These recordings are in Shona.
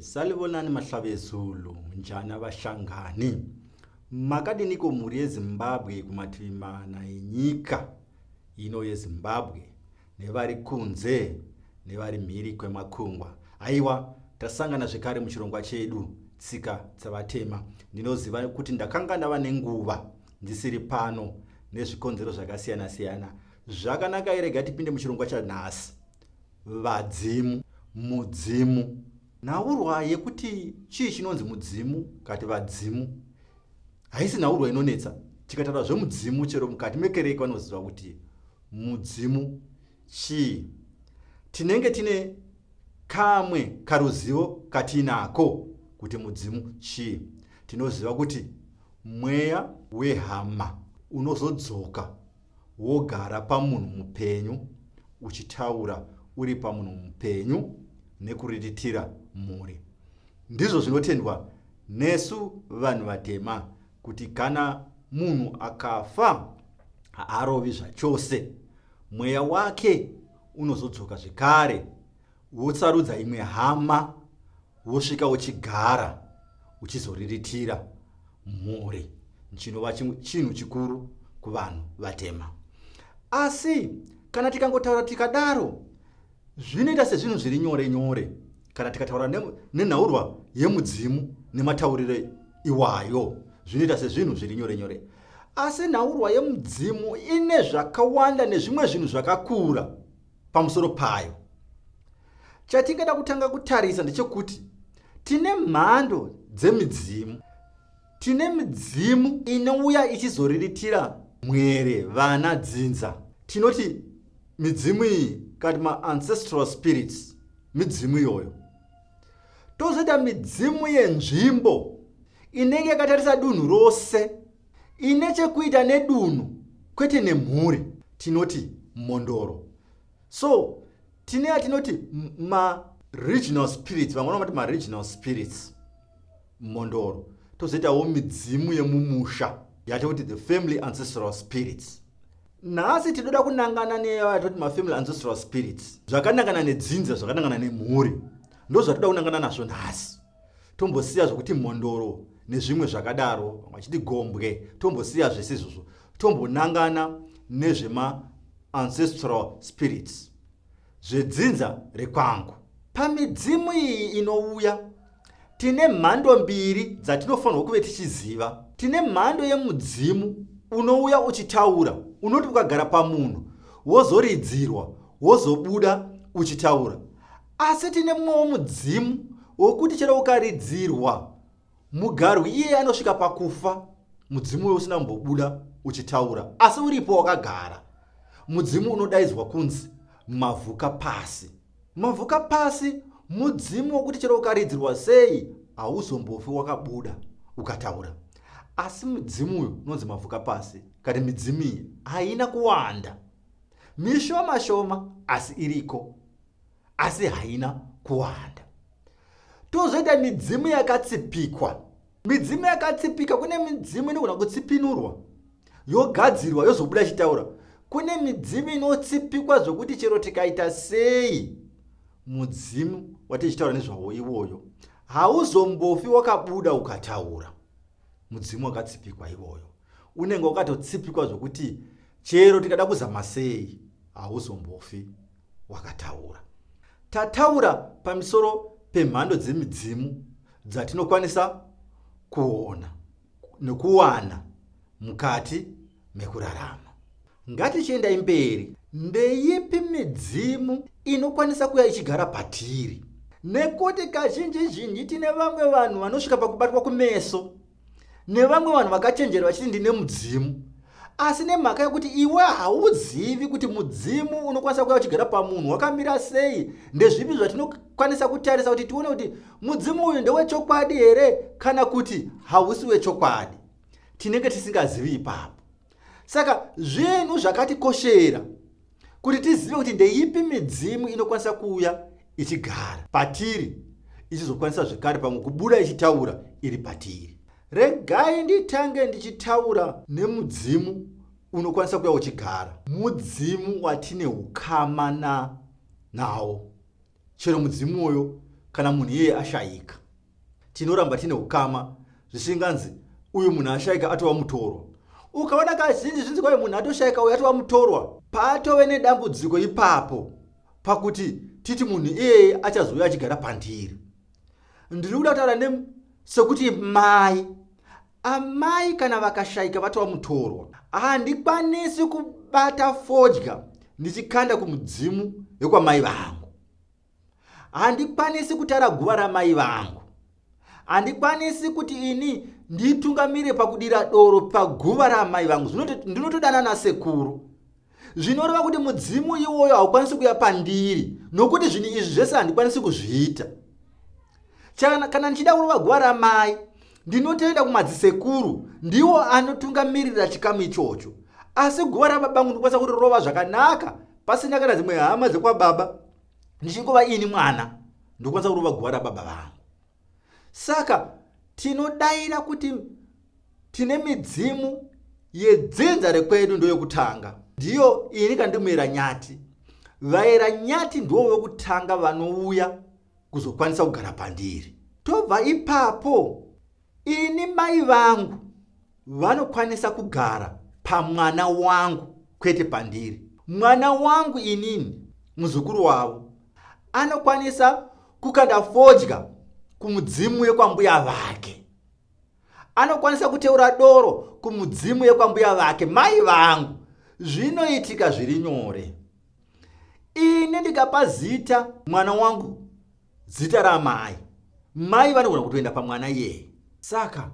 Salibonani mahlavezulu njani abahlangani. Makadiniko muri yeZimbabwe kumativi mana enyika ino yeZimbabwe nevari kunze nevari mhiri kwemakungwa. Aiwa, tasangana zvekare muchirongwa chedu tsika dzavatema. Ndinoziva kuti ndakanga ndava nenguva ndisiri pano nezvikonzero zvakasiyana siyana. Zvakanaka irega tipinde muchirongwa chanhasi. Vadzimu, mudzimu. Nhaurwa yekuti chii chinonzi mudzimu kati vadzimu haisi nhaurwa inonetsa. Tikataura zvemudzimu chero mukati mekereke vanoziva kuti mudzimu chii. Tinenge tine kamwe karuzivo katinako kuti mudzimu chii. Tinoziva kuti mweya wehama unozodzoka wogara pamunhu mupenyu uchitaura uri pamunhu mupenyu nekuriritira mhuri. Ndizvo zvinotendwa nesu vanhu vatema kuti kana munhu akafa haarovi zvachose, mweya wake unozodzoka zvekare wotsarudza imwe hama wosvika uchigara uchizoriritira mhuri. Chinova chinhu chikuru kuvanhu vatema. Asi kana tikangotaura tikadaro zvinoita sezvinhu zviri nyore nyore kana tikataura nenhaurwa yemudzimu nematauriro iwayo zvinoita sezvinhu zviri nyore nyore. Asi nhaurwa yemudzimu ine zvakawanda nezvimwe zvinhu zvakakura pamusoro payo. Chatingada kutanga kutarisa ndechekuti tine mhando dzemidzimu. Tine midzimu inouya ichizoriritira mwere, vana, dzinza. Tinoti midzimu iyi kati ma-ancestral spirits, midzimu iyoyo. Tozoita midzimu yenzvimbo inenge yakatarisa dunhu rose, ine chekuita nedunhu kwete nemhuri, tinoti mondoro. So tine yatinoti ma-regional spirits, vamwe vanoti ma-regional spirits, mondoro. Tozoitawo midzimu yemumusha yatoti the family ancestral spirits. Nhasi tinoda kunangana nevatoti ma-family ancestral spirits, zvakanangana nedzinza, zvakanangana nemhuri. Ndo zvatoda kunangana nazvo nhasi. Tombosiya zvokuti mondoro nezvimwe zvakadaro, vachiti gombwe, tombosiya zvese izvozvo. Tombonangana nezvema-ancestral spirits, zvedzinza rekwangu. Pamidzimu iyi inouya tine mhando mbiri dzatinofanirwa kuve tichiziva. Tine mhando yemudzimu unouya uchitaura, unoti ukagara pamunhu wozoridzirwa wozobuda uchitaura. Asi tine mumwewo mudzimu wokuti chero ukaridzirwa mugarwi iye anosvika pakufa, mudzimu uyo usina kumbobuda uchitaura, asi uripo wakagara. Mudzimu unodaidzwa kunzi mavhuka pasi. Mavhuka pasi mudzimu wokuti chero ukaridzirwa sei hauzombofi wakabuda ukataura. Asi mudzimu uyu unonzi mavhuka pasi kati midzimu iyi haina kuwanda, mishoma shoma asi iriko, asi haina kuwanda. Tozoita midzimu yakatsipikwa. Midzimu yakatsipika, kune midzimu inogona kutsipinurwa yogadzirwa yozobuda chitaura. Kune midzimu inotsipikwa zvokuti chero tikaita sei mudzimu watichitaura nezvawo iwoyo hauzombofi wakabuda ukataura. Mudzimu wakatsipikwa iwoyo unenge wakatotsipikwa zvokuti chero tikada kuzama sei hauzombofi wakataura. Tataura pamisoro pemhando dzemidzimu dzatinokwanisa kuona nekuwana mukati mekurarama. Ngatichiendai mberi. Ndeipi midzimu inokwanisa kuya ichigara patiri? Nekuti kazhinji zhinji tine vamwe vanhu vanosvika pakubatwa kumeso nevamwe vanhu vakachenjera vachiti ndine mudzimu, asi nemhaka yekuti iwe hauzivi kuti mudzimu unokwanisa kuya uchigara pamunhu wakamira sei. Ndezvipi zvatinokwanisa kutarisa kuti tione kuti mudzimu uyu ndewechokwadi here kana kuti hausi wechokwadi? Tinenge tisingazivi ipapo. Saka zvinhu zvakatikoshera kuti tizive kuti ndeipi midzimu inokwanisa kuuya ichigara patiri ichizokwanisa zvekare pamwe kubuda ichitaura iri patiri. Regai nditange ndichitaura nemudzimu unokwanisa kuya uchigara, mudzimu watine ukama nawo. Chero mudzimu uyo kana munhu iyeye ashayika. Tinoramba tine ukama zvisinganzi uyu munhu ashayika atova mutorwa. Ukaona kazhinji zvinzi kwai munhu atoshayika uyu atova mutorwa, patove nedambudziko ipapo pakuti titi munhu iyeye achazouya achigara pandiri. Ndiri kuda kutaura sekuti amai kana vakashayika vatova mutorwa, handikwanisi kubata fodya ndichikanda kumudzimu wekwamai vangu. Handikwanisi kutara guva ramai vangu. Handikwanisi kuti ini nditungamire pakudira doro paguva ramai vangu. Ndinotodana nasekuru. Zvinoreva kuti mudzimu iwoyo haukwanisi kuya pandiri, nokuti zvinhu izvi zvese handikwanisi kuzviita. Kana ndichida kurova guva ramai, ndinotoenda kumadzisekuru, ndiwo anotungamirira chikamu ichocho. Asi guva rababangu ndikwanisa kurirova zvakanaka, pasina kana dzimwe hama dzekwababa, ndichingova ini mwana, ndikwanisa kurova guva rababa vangu. Saka tinodaira kuti tine midzimu yedzinza rekwedu ndoyokutanga. Ndiyo ini kandimuyera nyati. Vaera nyati ndiwo wekutanga vanouya kuzokwanisa kugara pandiri. Tobva ipapo, ini mai vangu vanokwanisa kugara pamwana wangu kwete pandiri. Mwana wangu inini, muzukuru wavo, anokwanisa kukanda fodya kumudzimu yekwambuya vake. Anokwanisa kuteura doro kumudzimu yekwambuya vake, mai vangu. Zvinoitika zviri nyore. Ini ndikapa zita mwana wangu zita ramai, mai vanogona kutoenda pamwana iyeye. Saka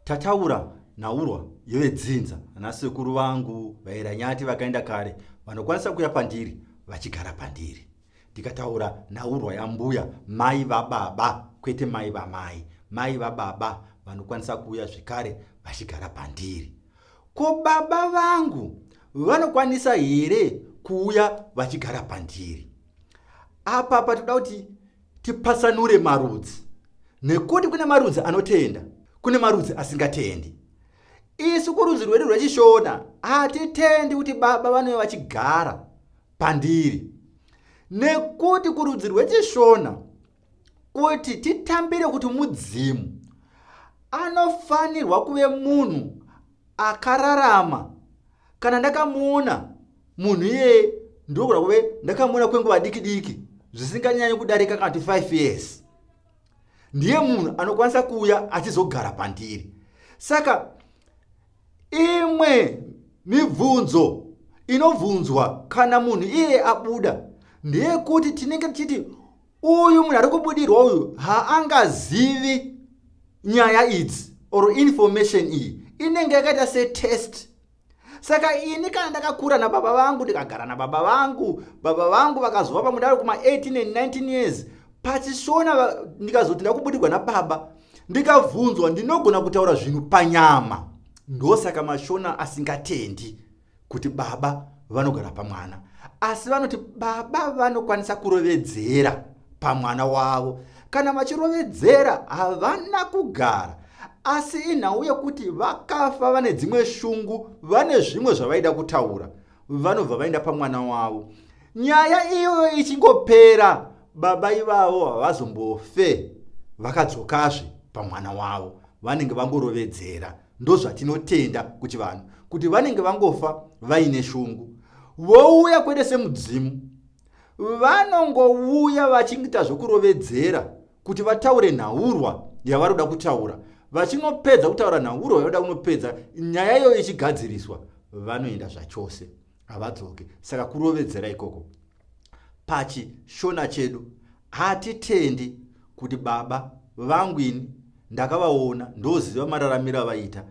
tataura nhaurwa yevedzinza, anasekuru vangu, vaera nyati vakaenda kare, vanokwanisa kuya pandiri vachigara pandiri. Ndikataura nhaurwa yambuya, mai vababa kwete mai vamai. Mai vababa vanokwanisa kuya zvikare vachigara pandiri. Ko baba vangu vanokwanisa here kuuya vachigara pandiri? Apa patoda kuti tipasanure marudzi, nekuti kune marudzi anotenda, kune marudzi asingatendi. Isu kurudzi rwedu rwechishona hatitendi kuti baba vanouya vachigara pandiri, nekuti kurudzi rwechishona kuti titambire kuti mudzimu anofanirwa kuve munhu akararama. Kana ndakamuona munhu iyeye ndogona kuve ndakamuona kwenguva diki diki zvisinganyanyi kudarika kana 5 years, ndiye munhu anokwanisa kuuya achizogara pandiri. Saka imwe mibvunzo inobvunzwa kana munhu iyeye abuda ndeye kuti tinenge tichiti uyu munhu ari kubudirwa uyu haangazivi nyaya idzi or information iyi inenge yakaita setest. Saka ini kana ndakakura nababa vangu, ndikagara nababa vangu, baba vangu vakazova pamudaro kuma 18 and 19 years, pachishona ndikazoti ndakubudirwa nababa, ndikabvunzwa, ndinogona kutaura zvinhu panyama. Ndosaka mashona asingatendi kuti baba vanogara pamwana, asi vanoti baba vanokwanisa kurovedzera pamwana wavo. Kana vachirovedzera havana kugara, asi inhau yekuti vakafa vane dzimwe shungu, vane zvimwe zvavaida kutaura, vanobva vaenda pamwana wavo. Nyaya iyoyo ichingopera, baba ivavo havazombofe vakadzokazve pamwana wavo, vanenge vangorovedzera. Ndozvatinotenda kuti vanhu kuti vanenge vangofa vaine shungu, vouya kwete semudzimu, vanongouya vachiita zvokurovedzera kuti vataure nhaurwa yavaroda kutaura. Vachinopedza kutaura nhaurwa yavaroda kunopedza, nyaya iyoyo ichigadziriswa, vanoenda zvachose, havadzoke. Saka kurovedzera ikoko pachishona chedu hatitendi kuti baba vangu ini ndakavaona, ndoziva mararamiro avaita,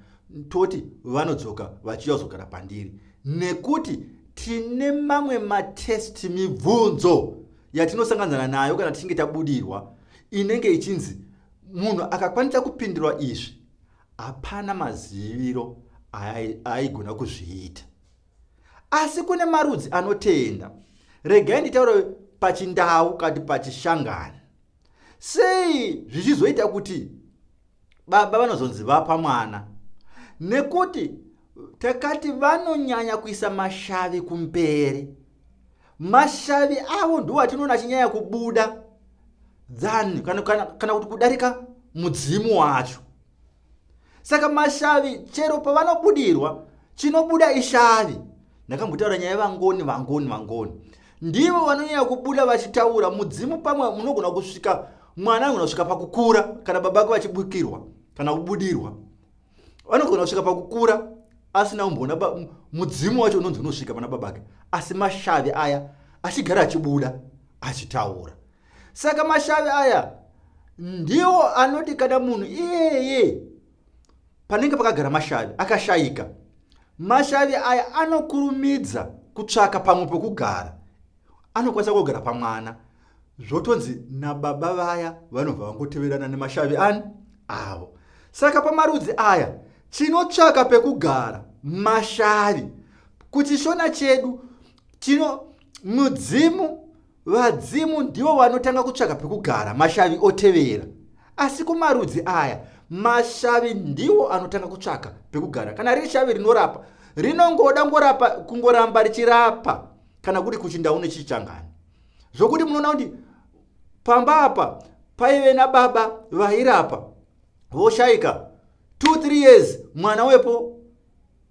toti vanodzoka vachiyazogara pandiri, nekuti tine mamwe matesti, mibvunzo yatinosangana nayo kana tichinge tabudirwa, inenge ichinzi munhu akakwanisa kupindurwa izvi hapana maziviro aigona kuzviita. Asi kune marudzi anotenda. Regai nditaure pachindau kati pachishangana. Sei zvichizoita kuti baba vanozonzi vapa mwana? Nekuti takati vanonyanya kuisa mashavi kumberi. Mashavi avo ndiwo atinoona achinyanya kubuda. than kana kuti kudarika mudzimu wacho. Saka mashavi chero pavanobudirwa chinobuda ishavi. Ndakambotaura nyaya vangoni ndivo vanonyanya kubuda vachitaura. Mudzimu pamwe munogona kusvika mwana anogona kusvika pakukura kana baba vake vachibukirwa kana kubudirwa, vanogona kusvika pakukura asina kumbona mudzimu wacho unonzi unosvika pana babake, asi mashavi aya achigara achibuda achitaura. Saka mashavi aya ndiwo anoti kana munhu iyeye panenge pakagara mashavi akashayika, mashavi aya anokurumidza kutsvaka pamwe pekugara, anokwanisa kugara pamwana. Zvotonzi nababa vaya vanobva vangoteverana nemashavi avo. Saka pamarudzi aya chinotsvaka pekugara mashavi. Kuchishona chedu vadzimu ndivo vanotanga kutsvaka pekugara, mashavi otevera. Asi kumarudzi aya mashavi ndiwo anotanga kutsvaka pekugara. Kana riri shavi rinorapa, rinongoda kungoramba richirapa kana kuti kuchindau nechichangani. Zvokuti munoona kuti pamba apa paive nababa vairapa voshayika 2-3 years, mwana wepo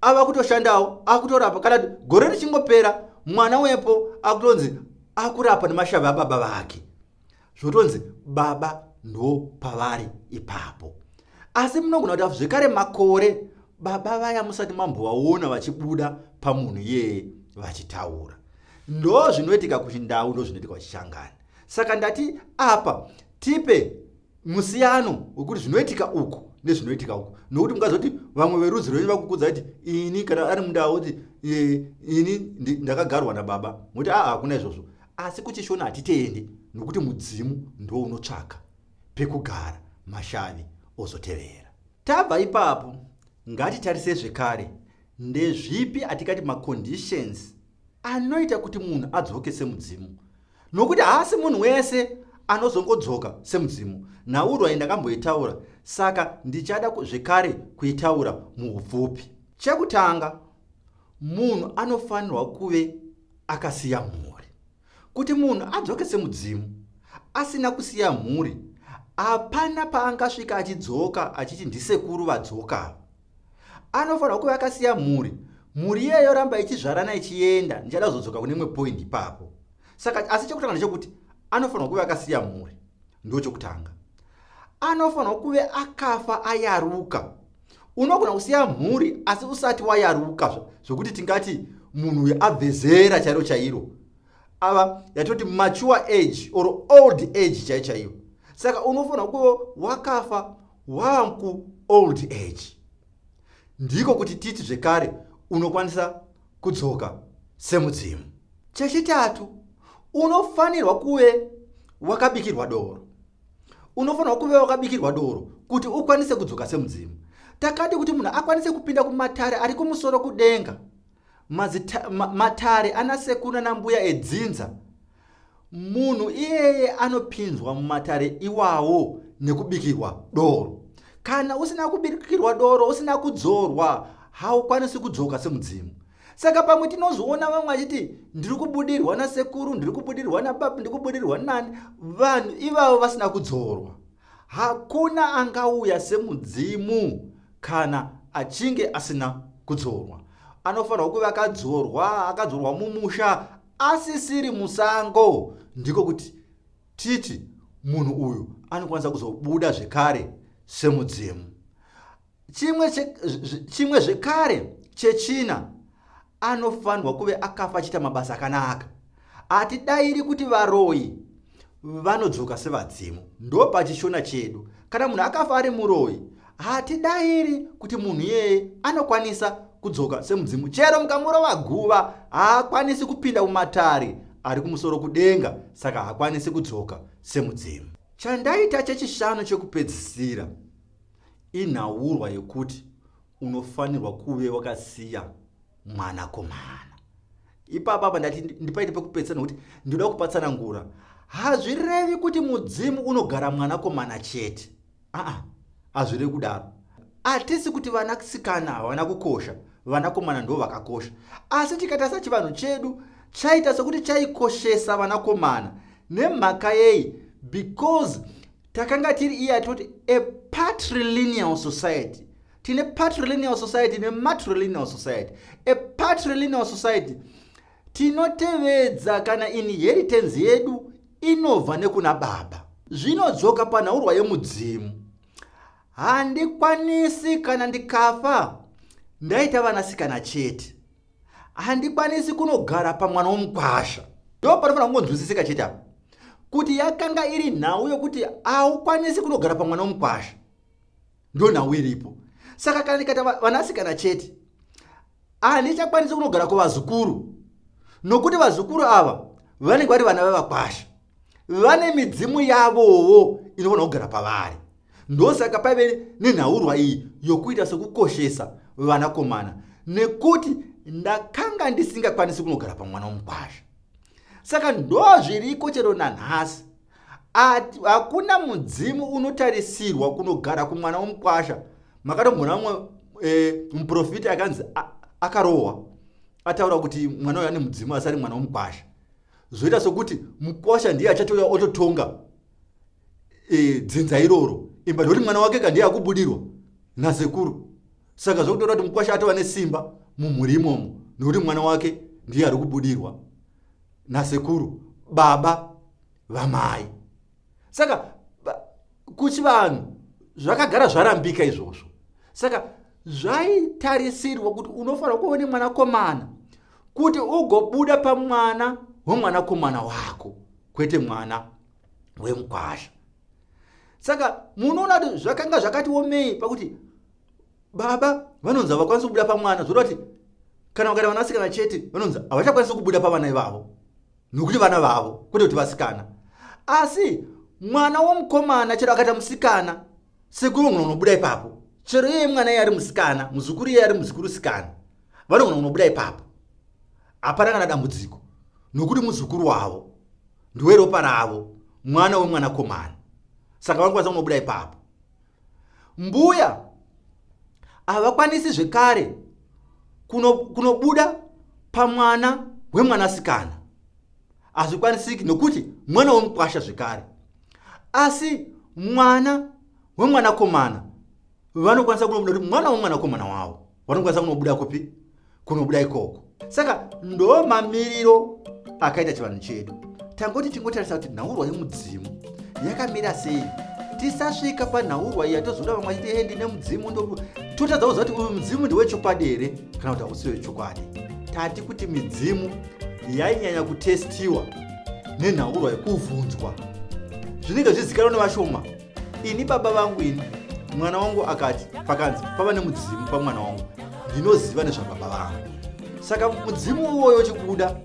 ava kutoshandawo akutorapa. Kana gore richingopera mwana wepo akutonzi akurapa nemashavi ababa vake. Zvotonzi baba ndo pavari ipapo. Asi munogona kuti zvekare makore baba vaya musati mambovaona vachibuda pamunhu yeye vachitaura. Ndo zvinoitika kuchindau, ndo zvinoitika kuchichangani. Saka ndati apa tipe musiyano wekuti zvinoitika uku nezvinoitika uku. Nokuti mungazoti vamwe verudzi rwenyu vakukudza kuti ini kana ari mundau kuti ini ndakagarwa nababa, muti hakuna izvozvo. Asi kuchishona hatitendi, nokuti mudzimu ndo unotsvaka pekugara mashavi ozotevera. Tabva ipapo ngatitarise zvekare ndezvipi atikati maconditions anoita kuti munhu adzoke semudzimu. Nokuti haasi munhu wese anozongodzoka semudzimu. Nauro ndakamboitaura, saka ndichada zvekare kuitaura muupfupi. Chekutanga, munhu anofanirwa kuve akasiya mhuri. Kuti munhu adzoke semudzimu asina kusiya mhuri, hapana paangasvika achidzoka achiti ndisekuru vadzoka. Anofanirwa kuve akasiya mhuri. Mhuri iyeyo ramba ichizvarana ichienda, ndichada kuzodzoka kune imwe point ipapo. Saka asi chekutanga ndechekuti anofanirwa kuve akasiya mhuri. Ndo chekutanga. Anofanirwa kuve akafa ayaruka. Unogona kusiya mhuri asi usati wayaruka, zvokuti tingati munhu uyu abve zera chairo chairo, ava yatoti mature age or old age chaiyo. Saka unofanirwa kuve wakafa waku old age. Ndiko kuti titi zvekare unokwanisa kudzoka semudzimu. Chechitatu, unofanirwa kuve wakabikirwa doro. Unofanirwa kuve wakabikirwa doro kuti ukwanise kudzoka semudzimu. Takati kuti munhu akwanise kupinda kumatare ari kumusoro kudenga, matare ana sekuru nambuya edzinza, munhu iyeye anopinzwa mumatare iwawo nekubikirwa doro. Kana usina kubikirwa doro, usina kudzorwa, haukwanisi kudzoka semudzimu. Saka pamwe tinozoona vamwe vachiti ndiri kubudirwa nasekuru, ndiri kubudirwa nababa, ndiri kubudirwa nani, vanhu ivavo vasina kudzorwa. Hakuna angauya semudzimu kana achinge asina kudzorwa. Anofanirwa kuva akadzorwa mumusha, asisiri musango. Ndiko kuti titi munhu uyu anokwanisa kuzobuda zvekare semudzimu. Chimwe zvekare chechina, anofanirwa kuve akafa achita mabasa akanaka. Hatidairi kuti varoyi vanodzoka sevadzimu. Ndo pachishona chedu. Kana munhu akafa ari muroyi, hatidairi kuti munhu yeye anokwanisa kudzoka semudzimu. Chero mukamurova guva, haakwanisi kupinda mumatare ari kumusoro kudenga, saka haakwanisi kudzoka semudzimu. Chandaita chechishanu chekupedzisira inhaurwa yekuti unofanirwa kuve wakasiya mwanakomana. Ipapa ndati ndipaite pekupedzisa nokuti ndoda kupatsana ngura. Hazvirevi kuti mudzimu unogara mwanakomana chete. Hazvirevi kudaro. Hatisi kuti vanasikana havana kukosha, vanakomana ndo vakakosha. Asi tikatarisa chivanhu chedu chaita sekuti chaikoshesa vanakomana. Nemhaka yei because takanga tiri iya toti a patrilineal society. Tine patrilineal society ne matrilineal society. A patrilineal society tinotevedza kana inheritance yedu inobva nekuna baba. Zvinodzoka panhaurwa yemudzimu. Handikwanisi kana ndikafa ndaita vanasikana chete. Handikwanisi kunogara pamwana womukwasha. Ndo panofanira kungonzwisisika chete apa. Kuti yakanga iri nhau yokuti haukwanisi kunogara pamwana womukwasha. Ndo nhau iripo. Saka kana ndikata vanasikana chete, handichakwanisi kunogara kuvazukuru. Nokuti vazukuru ava vanenge vari vana vevakwasha. Vane midzimu yavowo inofanira kugara pavari. Ndosaka paive nenhaurwa iyi yokuita sekukoshesa vanakomana. Nekuti ndakanga ndisingakwanisi kunogara pamwana womukwasha. Saka ndo zviriko chero nanhasi. Hakuna mudzimu unotarisirwa kunogara kumwana womukwasha. Makatomboona mumwe muprofita akanzi akarohwa. Ataura kuti mwana uyu ane mudzimu asari mwana womukwasha. Zvoita sokuti mukwasha ndiye achatouya ototonga dzinza iroro. Imba ndoti mwana wake kandiye akubudirwa nasekuru. Saka zvokutora kuti mukwasha atova nesimba mumhuri imomo. Nokuti mwana wake ndiye ari kubudirwa nasekuru, baba vamai. Saka kuchivanhu zvakagara zvarambika izvozvo. Saka zvaitarisirwa kuti unofanira kuva nemwanakomana kuti ugobuda pamwana womwanakomana wako, kwete mwana wemukwasha. Saka munoona kuti zvakanga zvakati omei pakuti baba vanonzi havakwanisi kubuda pamwana. Zvoda kuti kana vakaita vanasikana chete vanonzi havachakwanisi kubuda pavana ivavo nokuti vana vavo kwete kuti vasikana. Asi mwana womukomana chero akaita musikana, sekuru unobuda ipapo. Chero iye mwana iye ari musikana, muzukuru iye ari muzukuru-sikana, vanogona kunobuda ipapo. Hapana kana dambudziko, nokuti muzukuru wavo ndiwe ropa ravo, mwana wemwanakomana. Saka vanokwanisa kunobuda ipapo. Mbuya havakwanisi zvekare kunobuda pamwana wemwanasikana. Hazvikwanisiki nokuti mwana womukwasha zvekare. Asi mwana wemwanakomana vanokwanisa kunobuda kuti mwana wemwanakomana wavo vanokwanisa kunobuda kupi? Kunobuda ikoko. Saka ndo mamiriro akaita chivanhu chedu. Tangoti tingotarisa kuti nhaurwa yemudzimu yakamira sei. Tisasvika panhaurwa iya tozoda vamwe vachiti ndine mudzimu ndo totadza kuziva kuti uyu mudzimu ndewechokwadi here kana kuti hausi wechokwadi. Tati kuti midzimu yainyanya kutestiwa nenhaurwa yekuvhunzwa. Zvinenge zvizikanwa nevashoma. Ini baba vangu ini mwana wangu akati pakanzi pava nemudzimu pamwana wangu, ndinoziva nezvababa vangu. Saka mudzimu uwoyo chikuda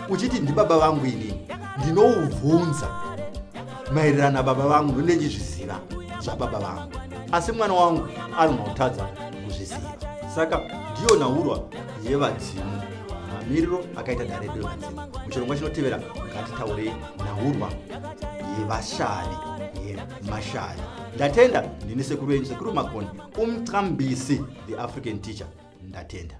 uchiti ndibaba vangu ini ndinouvhunza maererano nababa vangu, ndinenge ndichizviziva zvababa vangu. Asi mwana wangu anotadza kuzviziva. Saka ndiyo nhaurwa yevadzimu, mamiriro akaita dharedo yevadzimu. Muchirongwa chinotevera ngatitaure nhaurwa yevashavi, yemashavi. Ndatenda ndini sekuru wenyu, sekuru Makoni, umqambisi, the African teacher. Ndatenda.